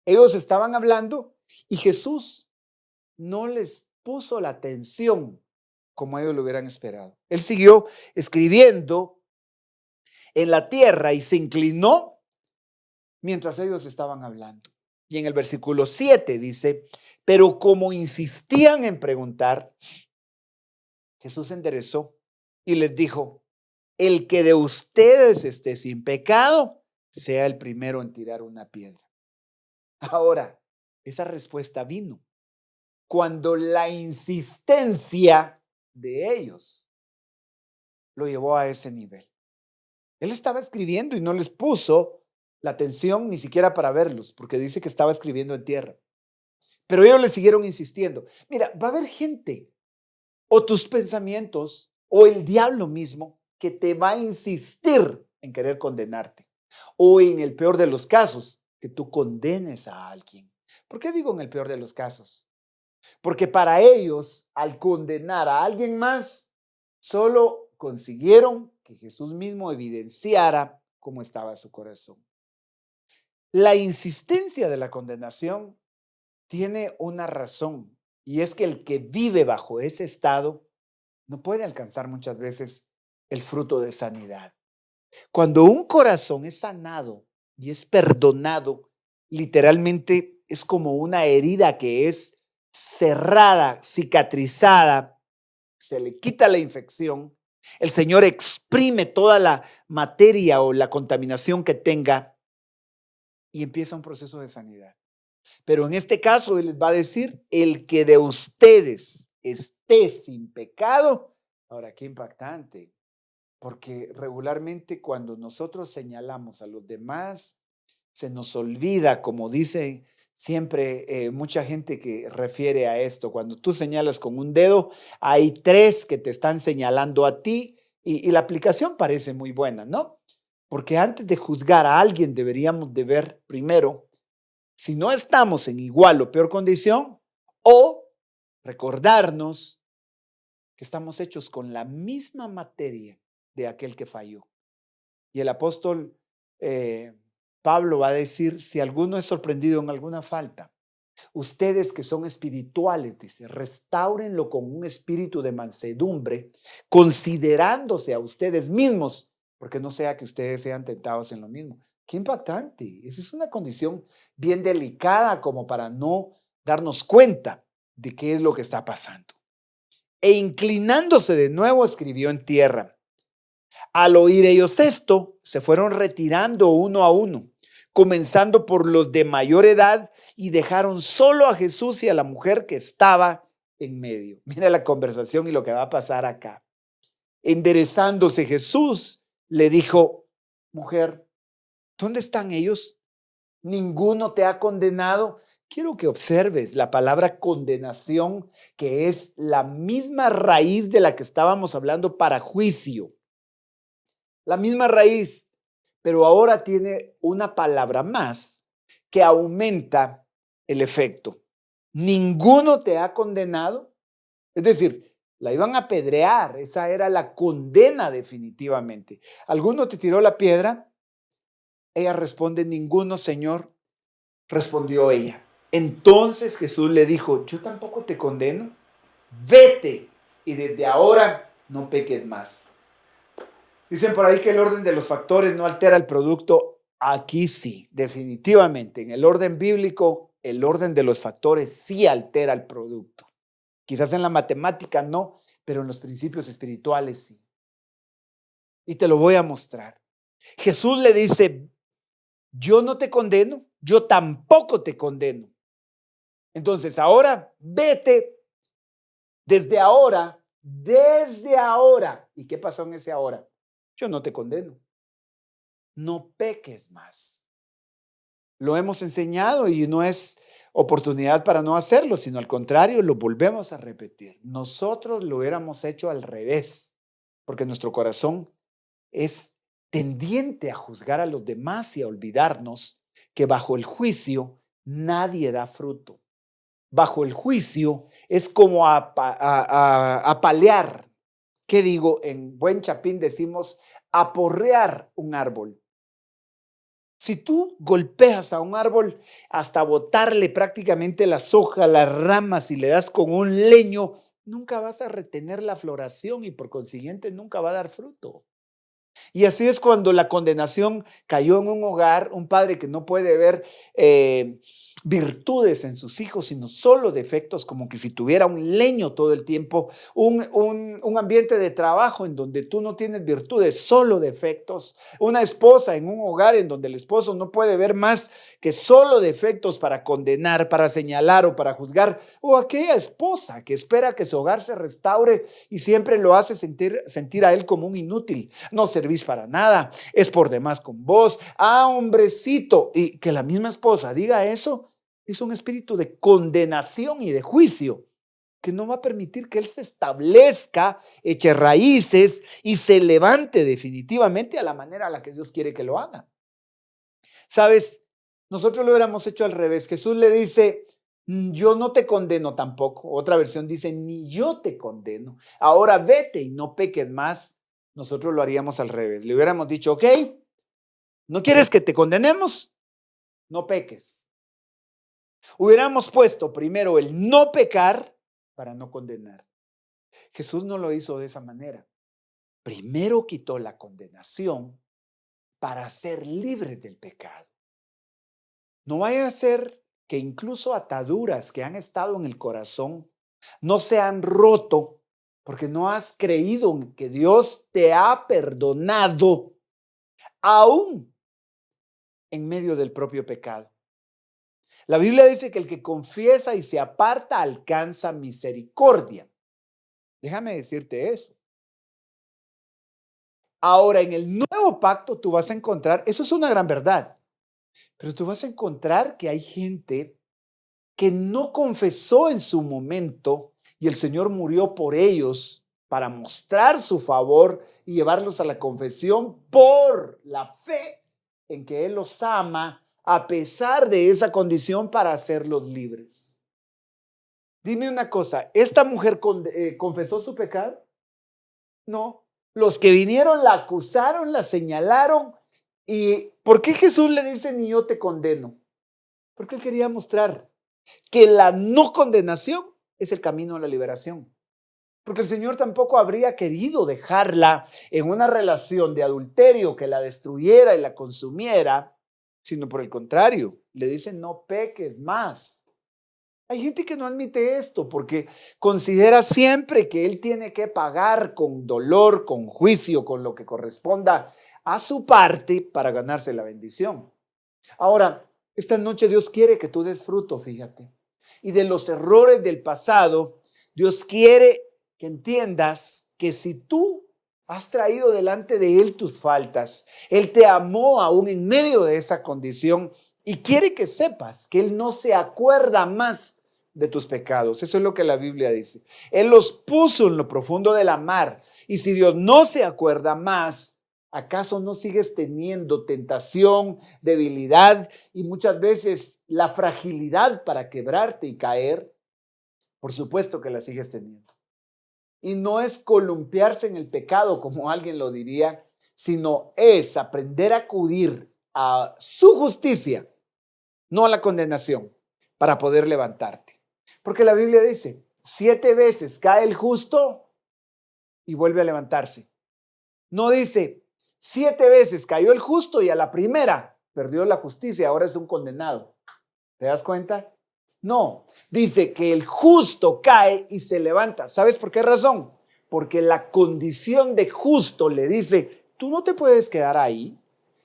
Ellos estaban hablando y Jesús no les puso la atención como ellos lo hubieran esperado. Él siguió escribiendo en la tierra y se inclinó mientras ellos estaban hablando. Y en el versículo 7 dice, pero como insistían en preguntar, Jesús se enderezó y les dijo, el que de ustedes esté sin pecado, sea el primero en tirar una piedra. Ahora, esa respuesta vino cuando la insistencia de ellos lo llevó a ese nivel. Él estaba escribiendo y no les puso la atención ni siquiera para verlos, porque dice que estaba escribiendo en tierra. Pero ellos le siguieron insistiendo. Mira, va a haber gente o tus pensamientos o el diablo mismo que te va a insistir en querer condenarte. O en el peor de los casos, que tú condenes a alguien. ¿Por qué digo en el peor de los casos? Porque para ellos, al condenar a alguien más, solo consiguieron que Jesús mismo evidenciara cómo estaba su corazón. La insistencia de la condenación tiene una razón, y es que el que vive bajo ese estado no puede alcanzar muchas veces el fruto de sanidad. Cuando un corazón es sanado y es perdonado, literalmente es como una herida que es cerrada, cicatrizada, se le quita la infección, el Señor exprime toda la materia o la contaminación que tenga y empieza un proceso de sanidad. Pero en este caso, Él les va a decir, el que de ustedes esté sin pecado. Ahora, qué impactante, porque regularmente cuando nosotros señalamos a los demás, se nos olvida, como dice siempre mucha gente que refiere a esto, cuando tú señalas con un dedo, hay tres que te están señalando a ti y la aplicación parece muy buena, ¿no? Porque antes de juzgar a alguien deberíamos de ver primero si no estamos en igual o peor condición o recordarnos que estamos hechos con la misma materia de aquel que falló. Y el apóstol Pablo va a decir, si alguno es sorprendido en alguna falta, ustedes que son espirituales, dice, restáurenlo con un espíritu de mansedumbre, considerándose a ustedes mismos, porque no sea que ustedes sean tentados en lo mismo. Qué impactante. Esa es una condición bien delicada como para no darnos cuenta. de qué es lo que está pasando. E inclinándose de nuevo, escribió en tierra. Al oír ellos esto, se fueron retirando uno a uno, comenzando por los de mayor edad, y dejaron solo a Jesús y a la mujer que estaba en medio. Mira la conversación y lo que va a pasar acá. Enderezándose Jesús, le dijo: mujer, ¿dónde están ellos? ¿Ninguno te ha condenado? Quiero que observes la palabra condenación, que es la misma raíz de la que estábamos hablando para juicio. La misma raíz, pero ahora tiene una palabra más que aumenta el efecto. ¿Ninguno te ha condenado? Es decir, la iban a apedrear, esa era la condena definitivamente. ¿Alguno te tiró la piedra? Ella responde: ninguno, Señor. Respondió ella. Entonces Jesús le dijo: yo tampoco te condeno. Vete y desde ahora no peques más. Dicen por ahí que el orden de los factores no altera el producto. Aquí sí, definitivamente. En el orden bíblico, el orden de los factores sí altera el producto. Quizás en la matemática no, pero en los principios espirituales sí. Y te lo voy a mostrar. Jesús le dice: yo no te condeno, yo tampoco te condeno. Entonces ahora vete desde ahora. ¿Y qué pasó en ese ahora? Yo no te condeno. No peques más. Lo hemos enseñado y no es oportunidad para no hacerlo, sino al contrario, lo volvemos a repetir. Nosotros lo hubiéramos hecho al revés, porque nuestro corazón es tendiente a juzgar a los demás y a olvidarnos que bajo el juicio nadie da fruto. Bajo el juicio es como apalear. ¿Qué digo? En buen chapín decimos aporrear un árbol. Si tú golpeas a un árbol hasta botarle prácticamente las hojas, las ramas y le das con un leño, nunca vas a retener la floración y por consiguiente nunca va a dar fruto. Y así es cuando la condenación cayó en un hogar, un padre que no puede ver virtudes en sus hijos, sino solo defectos, como que si tuviera un leño todo el tiempo, un ambiente de trabajo en donde tú no tienes virtudes, solo defectos, una esposa en un hogar en donde el esposo no puede ver más que solo defectos para condenar, para señalar o para juzgar, o aquella esposa que espera que su hogar se restaure y siempre lo hace sentir a él como un inútil. No servís para nada, es por demás con vos, hombrecito. Y que la misma esposa diga eso, es un espíritu de condenación y de juicio que no va a permitir que él se establezca, eche raíces y se levante definitivamente a la manera a la que Dios quiere que lo haga. ¿Sabes? Nosotros lo hubiéramos hecho al revés. Jesús le dice: yo no te condeno tampoco. Otra versión dice: ni yo te condeno. Ahora vete y no peques más. Nosotros lo haríamos al revés. Le hubiéramos dicho: ok, ¿no quieres que te condenemos? No peques. Hubiéramos puesto primero el no pecar para no condenar. Jesús no lo hizo de esa manera. Primero quitó la condenación para ser libres del pecado. No vaya a ser que incluso ataduras que han estado en el corazón no se han roto porque no has creído en que Dios te ha perdonado aún en medio del propio pecado. La Biblia dice que el que confiesa y se aparta alcanza misericordia. Déjame decirte eso. Ahora, en el nuevo pacto tú vas a encontrar, eso es una gran verdad, pero tú vas a encontrar que hay gente que no confesó en su momento y el Señor murió por ellos para mostrar su favor y llevarlos a la confesión por la fe en que Él los ama a pesar de esa condición para hacerlos libres. Dime una cosa, ¿esta mujer confesó su pecado? No. Los que vinieron la acusaron, la señalaron. ¿Y por qué Jesús le dice: ni yo te condeno? Porque Él quería mostrar que la no condenación es el camino a la liberación. Porque el Señor tampoco habría querido dejarla en una relación de adulterio que la destruyera y la consumiera, sino por el contrario, le dice: no peques más. Hay gente que no admite esto porque considera siempre que él tiene que pagar con dolor, con juicio, con lo que corresponda a su parte para ganarse la bendición. Ahora, esta noche Dios quiere que tú des fruto, fíjate. Y de los errores del pasado, Dios quiere que entiendas que si tú has traído delante de Él tus faltas, Él te amó aún en medio de esa condición y quiere que sepas que Él no se acuerda más de tus pecados. Eso es lo que la Biblia dice. Él los puso en lo profundo de la mar. Y si Dios no se acuerda más, ¿acaso no sigues teniendo tentación, debilidad y muchas veces la fragilidad para quebrarte y caer? Por supuesto que la sigues teniendo. Y no es columpiarse en el pecado, como alguien lo diría, sino es aprender a acudir a su justicia, no a la condenación, para poder levantarte. Porque la Biblia dice, 7 veces cae el justo y vuelve a levantarse. No dice, 7 veces cayó el justo y a la primera perdió la justicia, ahora es un condenado. ¿Te das cuenta? No, dice que el justo cae y se levanta. ¿Sabes por qué razón? Porque la condición de justo le dice, tú no te puedes quedar ahí,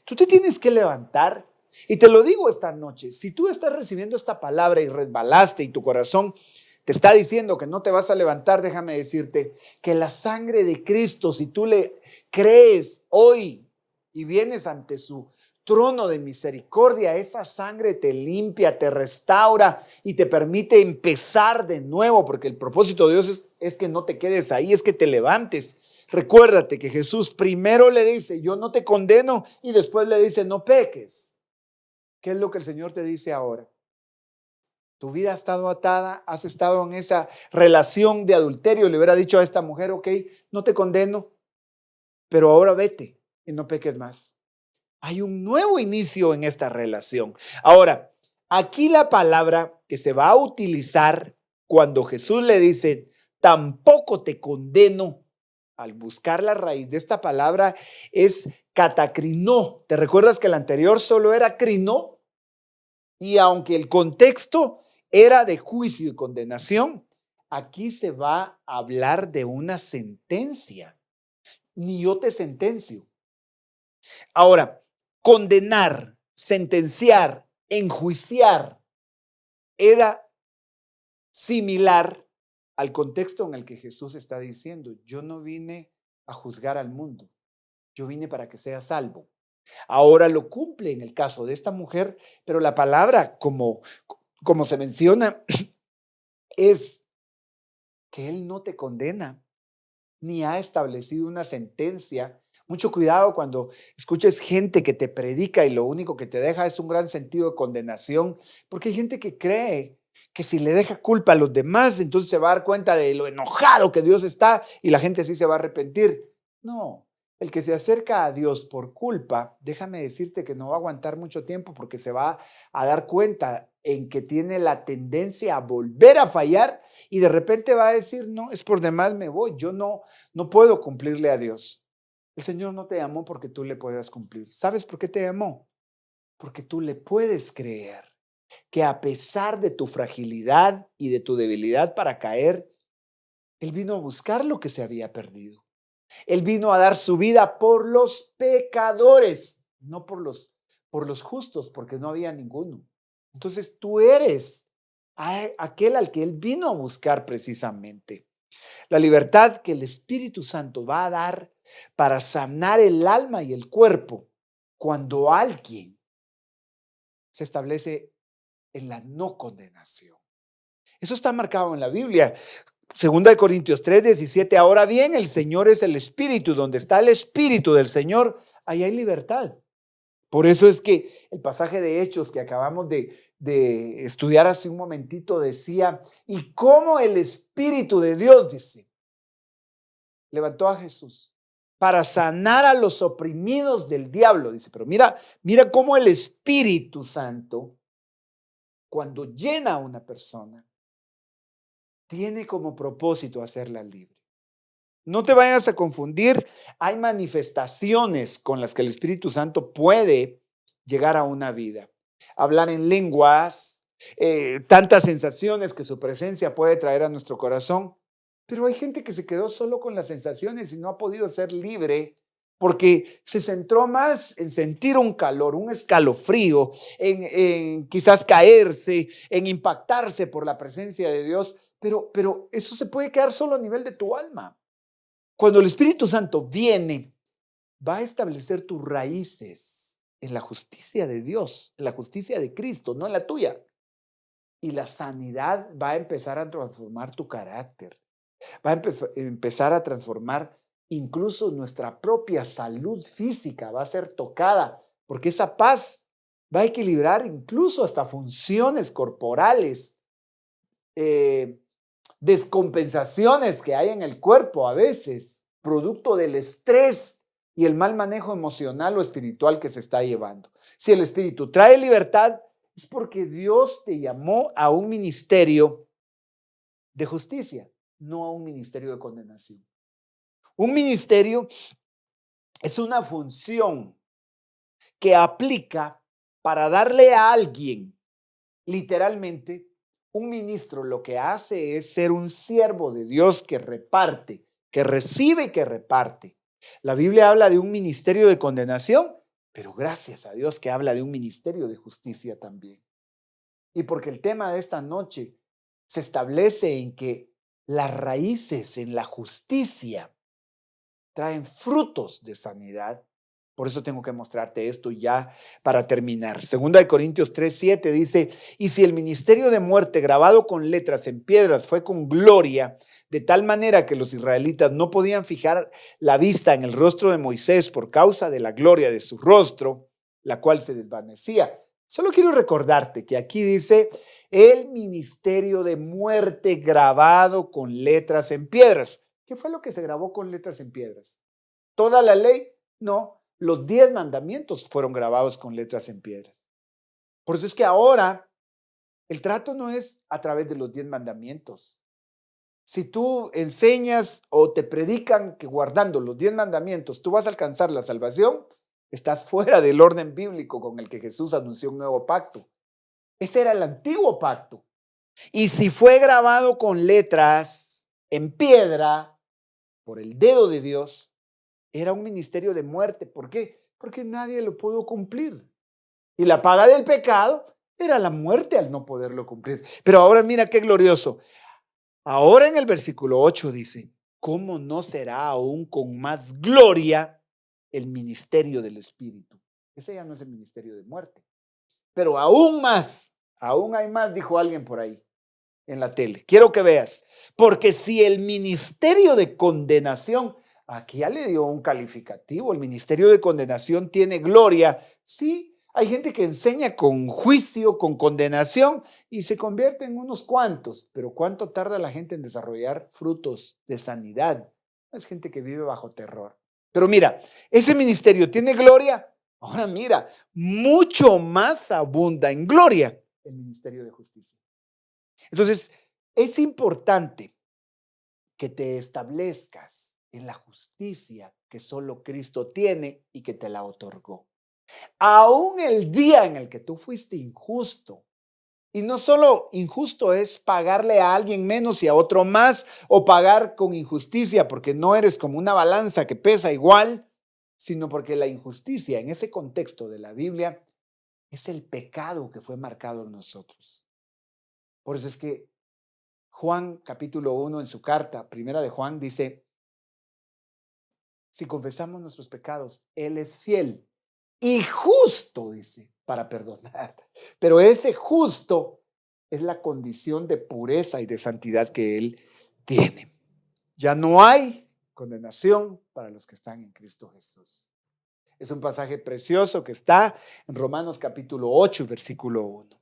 tú te tienes que levantar. Y te lo digo esta noche, si tú estás recibiendo esta palabra y resbalaste y tu corazón te está diciendo que no te vas a levantar, déjame decirte que la sangre de Cristo, si tú le crees hoy y vienes ante su trono de misericordia, esa sangre te limpia, te restaura y te permite empezar de nuevo, porque el propósito de Dios es que no te quedes ahí, es que te levantes. Recuérdate que Jesús primero le dice, yo no te condeno, y después le dice, no peques. ¿Qué es lo que el Señor te dice ahora? Tu vida ha estado atada, has estado en esa relación de adulterio. Le hubiera dicho a esta mujer, ok, no te condeno, pero ahora vete y no peques más. Hay un nuevo inicio en esta relación. Ahora, aquí la palabra que se va a utilizar cuando Jesús le dice, tampoco te condeno, al buscar la raíz de esta palabra es catacrinó. ¿Te recuerdas que el anterior solo era crinó? Y aunque el contexto era de juicio y condenación, aquí se va a hablar de una sentencia. Ni yo te sentencio. Ahora, condenar, sentenciar, enjuiciar era similar al contexto en el que Jesús está diciendo, yo no vine a juzgar al mundo, yo vine para que sea salvo. Ahora lo cumple en el caso de esta mujer, pero la palabra, como se menciona, es que Él no te condena, ni ha establecido una sentencia. Mucho cuidado cuando escuches gente que te predica y lo único que te deja es un gran sentido de condenación, porque hay gente que cree que si le deja culpa a los demás, entonces se va a dar cuenta de lo enojado que Dios está y la gente sí se va a arrepentir. No, el que se acerca a Dios por culpa, déjame decirte que no va a aguantar mucho tiempo porque se va a dar cuenta en que tiene la tendencia a volver a fallar y de repente va a decir, no, es por demás me voy, yo no puedo cumplirle a Dios. El Señor no te amó porque tú le puedas cumplir. ¿Sabes por qué te amó? Porque tú le puedes creer que a pesar de tu fragilidad y de tu debilidad para caer, Él vino a buscar lo que se había perdido. Él vino a dar su vida por los pecadores, no por los justos, porque no había ninguno. Entonces tú eres aquel al que Él vino a buscar precisamente. La libertad que el Espíritu Santo va a dar para sanar el alma y el cuerpo cuando alguien se establece en la no condenación. Eso está marcado en la Biblia. Segunda de Corintios 3:17. Ahora bien, el Señor es el Espíritu. Donde está el Espíritu del Señor, ahí hay libertad. Por eso es que el pasaje de Hechos que acabamos de estudiar hace un momentito decía, y cómo el Espíritu de Dios, dice, levantó a Jesús para sanar a los oprimidos del diablo, dice, pero mira cómo el Espíritu Santo, cuando llena a una persona, tiene como propósito hacerla libre. No te vayas a confundir, hay manifestaciones con las que el Espíritu Santo puede llegar a una vida. Hablar en lenguas, tantas sensaciones que su presencia puede traer a nuestro corazón. Pero hay gente que se quedó solo con las sensaciones y no ha podido ser libre porque se centró más en sentir un calor, un escalofrío, en quizás caerse, en impactarse por la presencia de Dios, pero eso se puede quedar solo a nivel de tu alma. Cuando el Espíritu Santo viene, va a establecer tus raíces en la justicia de Dios, en la justicia de Cristo, no en la tuya. Y la sanidad va a empezar a transformar tu carácter, va a empezar a transformar incluso nuestra propia salud física, va a ser tocada, porque esa paz va a equilibrar incluso hasta funciones corporales, eh, descompensaciones que hay en el cuerpo a veces, producto del estrés y el mal manejo emocional o espiritual que se está llevando. Si el Espíritu trae libertad, es porque Dios te llamó a un ministerio de justicia, no a un ministerio de condenación. Un ministerio es una función que aplica para darle a alguien, literalmente, un ministro lo que hace es ser un siervo de Dios que reparte, que recibe y que reparte. La Biblia habla de un ministerio de condenación, pero gracias a Dios que habla de un ministerio de justicia también. Y porque el tema de esta noche se establece en que las raíces en la justicia traen frutos de sanidad. Por eso tengo que mostrarte esto ya para terminar. Segunda de Corintios 3:7 dice, y si el ministerio de muerte grabado con letras en piedras fue con gloria, de tal manera que los israelitas no podían fijar la vista en el rostro de Moisés por causa de la gloria de su rostro, la cual se desvanecía. Solo quiero recordarte que aquí dice el ministerio de muerte grabado con letras en piedras. ¿Qué fue lo que se grabó con letras en piedras? ¿Toda la ley? No, los 10 mandamientos fueron grabados con letras en piedras. Por eso es que ahora el trato no es a través de los 10 mandamientos. Si tú enseñas o te predican que guardando los 10 mandamientos tú vas a alcanzar la salvación, estás fuera del orden bíblico con el que Jesús anunció un nuevo pacto. Ese era el antiguo pacto. Y si fue grabado con letras en piedra por el dedo de Dios, era un ministerio de muerte. ¿Por qué? Porque nadie lo pudo cumplir. Y la paga del pecado era la muerte al no poderlo cumplir. Pero ahora mira qué glorioso. Ahora en el versículo 8 dice, ¿cómo no será aún con más gloria el ministerio del Espíritu? Ese ya no es el ministerio de muerte. Pero aún hay más, dijo alguien por ahí en la tele. Quiero que veas, porque si el ministerio de condenación, aquí ya le dio un calificativo, el ministerio de condenación tiene gloria, sí, hay gente que enseña con juicio, con condenación y se convierte en unos cuantos, pero ¿cuánto tarda la gente en desarrollar frutos de sanidad? Es gente que vive bajo terror. Pero mira, ese ministerio tiene gloria. Ahora mira, mucho más abunda en gloria el ministerio de justicia. Entonces, es importante que te establezcas en la justicia que solo Cristo tiene y que te la otorgó. Aún el día en el que tú fuiste injusto, y no solo injusto es pagarle a alguien menos y a otro más, o pagar con injusticia porque no eres como una balanza que pesa igual, sino porque la injusticia en ese contexto de la Biblia es el pecado que fue marcado en nosotros. Por eso es que Juan capítulo 1 en su carta, primera de Juan, dice, si confesamos nuestros pecados, Él es fiel y justo, dice, para perdonar. Pero ese justo es la condición de pureza y de santidad que Él tiene. Ya no hay condenación para los que están en Cristo Jesús. Es un pasaje precioso que está en Romanos capítulo 8, versículo 1.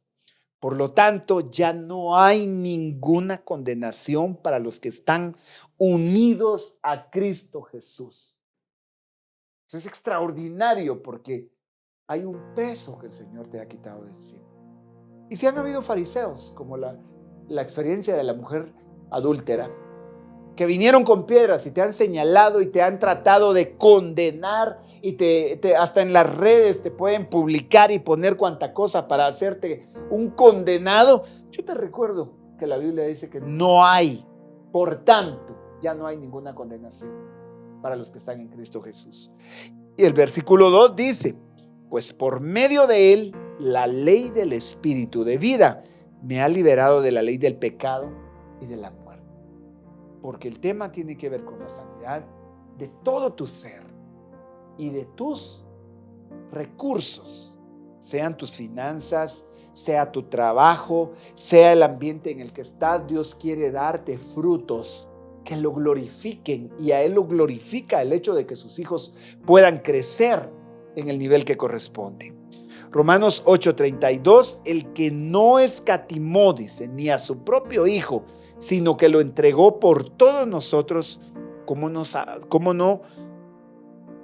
Por lo tanto, ya no hay ninguna condenación para los que están unidos a Cristo Jesús. Eso es extraordinario porque hay un peso que el Señor te ha quitado de encima. Y si han habido fariseos, como la experiencia de la mujer adúltera, que vinieron con piedras y te han señalado y te han tratado de condenar y hasta en las redes te pueden publicar y poner cuanta cosa para hacerte un condenado. Yo te recuerdo que la Biblia dice que no hay, por tanto, ya no hay ninguna condenación para los que están en Cristo Jesús. Y el versículo 2 dice, pues por medio de él, la ley del Espíritu de vida me ha liberado de la ley del pecado y de la muerte. Porque el tema tiene que ver con la sanidad de todo tu ser y de tus recursos, sean tus finanzas, sea tu trabajo, sea el ambiente en el que estás. Dios quiere darte frutos que lo glorifiquen, y a Él lo glorifica el hecho de que sus hijos puedan crecer en el nivel que corresponde. Romanos 8:32, el que no escatimó, dice, ni a su propio Hijo, sino que lo entregó por todos nosotros, ¿cómo no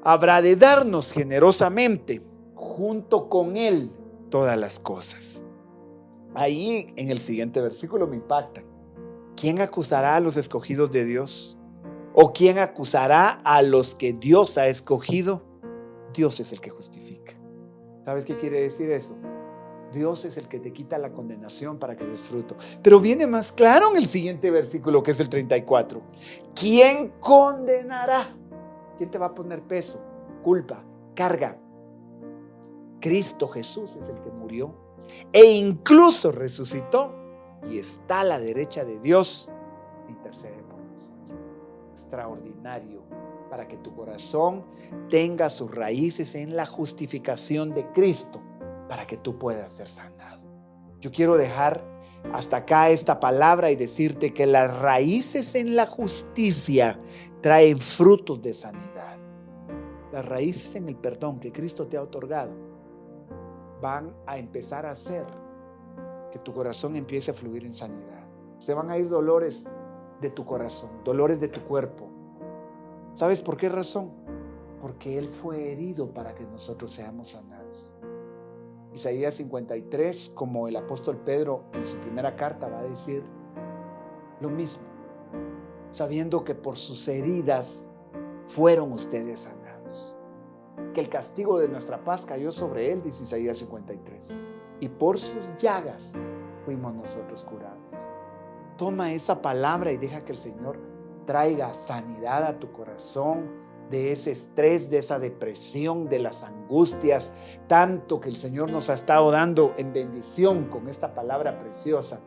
habrá de darnos generosamente junto con Él todas las cosas? Ahí en el siguiente versículo me impacta. ¿Quién acusará a los escogidos de Dios? ¿O quién acusará a los que Dios ha escogido? Dios es el que justifica. ¿Sabes qué quiere decir eso? Dios es el que te quita la condenación para que des fruto. Pero viene más claro en el siguiente versículo, que es el 34. ¿Quién condenará? ¿Quién te va a poner peso, culpa, carga? Cristo Jesús es el que murió e incluso resucitó y está a la derecha de Dios, intercede por nosotros. Extraordinario, para que tu corazón tenga sus raíces en la justificación de Cristo, para que tú puedas ser sanado. Yo quiero dejar hasta acá esta palabra y decirte que las raíces en la justicia traen frutos de sanidad. Las raíces en el perdón que Cristo te ha otorgado van a empezar a hacer que tu corazón empiece a fluir en sanidad. Se van a ir dolores de tu corazón, dolores de tu cuerpo. ¿Sabes por qué razón? Porque Él fue herido para que nosotros seamos sanados. Isaías 53, como el apóstol Pedro en su primera carta va a decir lo mismo, sabiendo que por sus heridas fueron ustedes sanados, que el castigo de nuestra paz cayó sobre Él, dice Isaías 53, y por sus llagas fuimos nosotros curados. Toma esa palabra y deja que el Señor traiga sanidad a tu corazón, de ese estrés, de esa depresión, de las angustias, tanto que el Señor nos ha estado dando en bendición con esta palabra preciosa.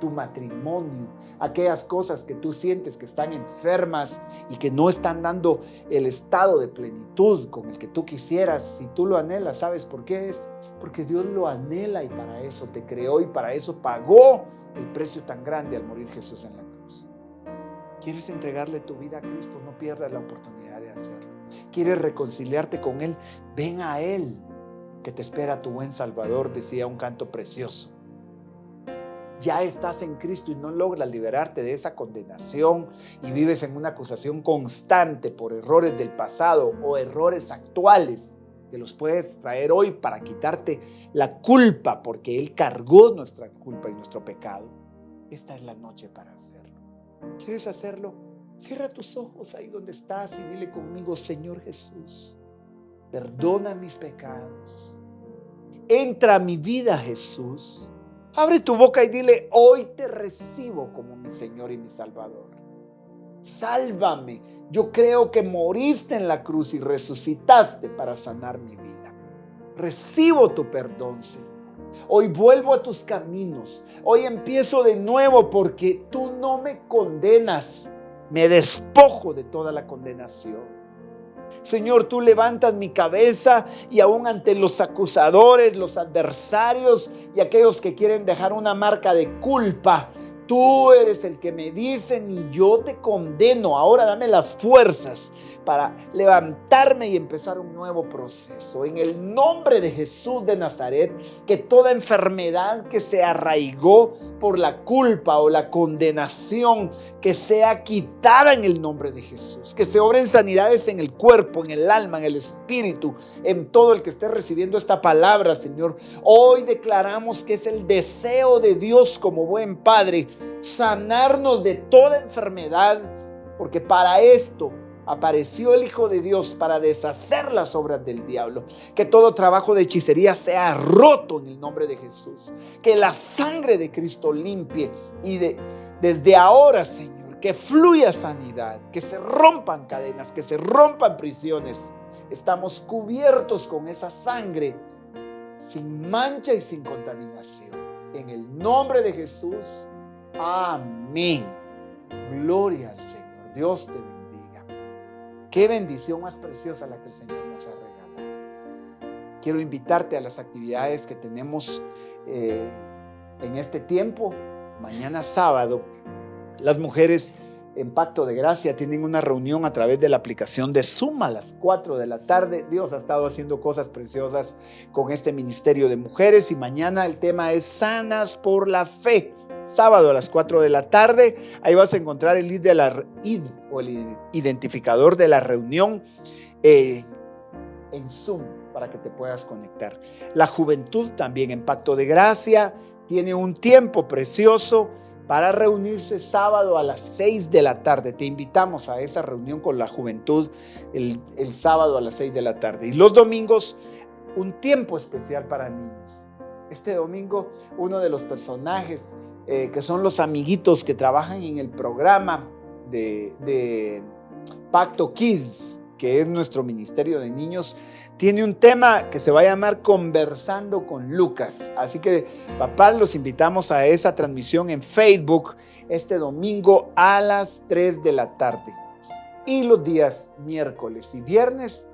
Tu matrimonio, aquellas cosas que tú sientes que están enfermas y que no están dando el estado de plenitud con el que tú quisieras. Si tú lo anhelas, ¿sabes por qué es? Porque Dios lo anhela y para eso te creó y para eso pagó el precio tan grande al morir Jesús en la cruz. ¿Quieres entregarle tu vida a Cristo? No pierdas la oportunidad de hacerlo. ¿Quieres reconciliarte con Él? Ven a Él, que te espera tu buen Salvador, decía un canto precioso. Ya estás en Cristo y no logras liberarte de esa condenación y vives en una acusación constante por errores del pasado o errores actuales que los puedes traer hoy para quitarte la culpa, porque Él cargó nuestra culpa y nuestro pecado. Esta es la noche para hacerlo. ¿Quieres hacerlo? Cierra tus ojos ahí donde estás y dile conmigo: Señor Jesús, perdona mis pecados. Entra a mi vida, Jesús. Abre tu boca y dile: hoy te recibo como mi Señor y mi Salvador. Sálvame. Yo creo que moriste en la cruz y resucitaste para sanar mi vida. Recibo tu perdón, Señor. Hoy vuelvo a tus caminos. Hoy empiezo de nuevo porque tú no me condenas. Me despojo de toda la condenación. Señor, tú levantas mi cabeza y aún ante los acusadores, los adversarios y aquellos que quieren dejar una marca de culpa, tú eres el que me dicen y yo te condeno. Ahora dame las fuerzas para levantarme y empezar un nuevo proceso. En el nombre de Jesús de Nazaret, que toda enfermedad que se arraigó por la culpa o la condenación, que sea quitada en el nombre de Jesús. Que se obren sanidades en el cuerpo, en el alma, en el espíritu, en todo el que esté recibiendo esta palabra, Señor. Hoy declaramos que es el deseo de Dios como buen Padre sanarnos de toda enfermedad, porque para esto apareció el Hijo de Dios, para deshacer las obras del diablo. Que todo trabajo de hechicería sea roto en el nombre de Jesús. Que la sangre de Cristo limpie y desde ahora, Señor, que fluya sanidad, que se rompan cadenas, que se rompan prisiones. Estamos cubiertos con esa sangre, sin mancha y sin contaminación. En el nombre de Jesús, amén. Gloria al Señor. Dios te bendiga. Qué bendición más preciosa la que el Señor nos ha regalado. Quiero invitarte a las actividades que tenemos en este tiempo. Mañana sábado, las mujeres en Pacto de Gracia tienen una reunión a través de la aplicación de Zoom a las 4 de la tarde. Dios ha estado haciendo cosas preciosas con este ministerio de mujeres y mañana el tema es Sanas por la Fe. Sábado a las 4 de la tarde, ahí vas a encontrar el ID o el identificador de la reunión en Zoom para que te puedas conectar. La juventud también en Pacto de Gracia tiene un tiempo precioso para reunirse sábado a las 6 de la tarde. Te invitamos a esa reunión con la juventud el sábado a las 6 de la tarde. Y los domingos, un tiempo especial para niños. Este domingo, uno de los personajes que son los amiguitos que trabajan en el programa de Pacto Kids, que es nuestro ministerio de niños, tiene un tema que se va a llamar Conversando con Lucas. Así que, papás, los invitamos a esa transmisión en Facebook este domingo a las 3 de la tarde. Y los días miércoles y viernes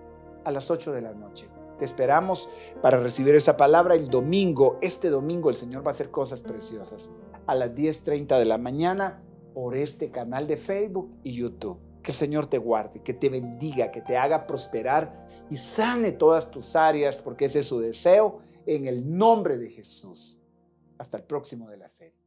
a las 8 de la noche. Te esperamos para recibir esa palabra el domingo. Este domingo el Señor va a hacer cosas preciosas. A las 10:30 de la mañana por este canal de Facebook y YouTube. Que el Señor te guarde, que te bendiga, que te haga prosperar y sane todas tus áreas, porque ese es su deseo en el nombre de Jesús. Hasta el próximo de la serie.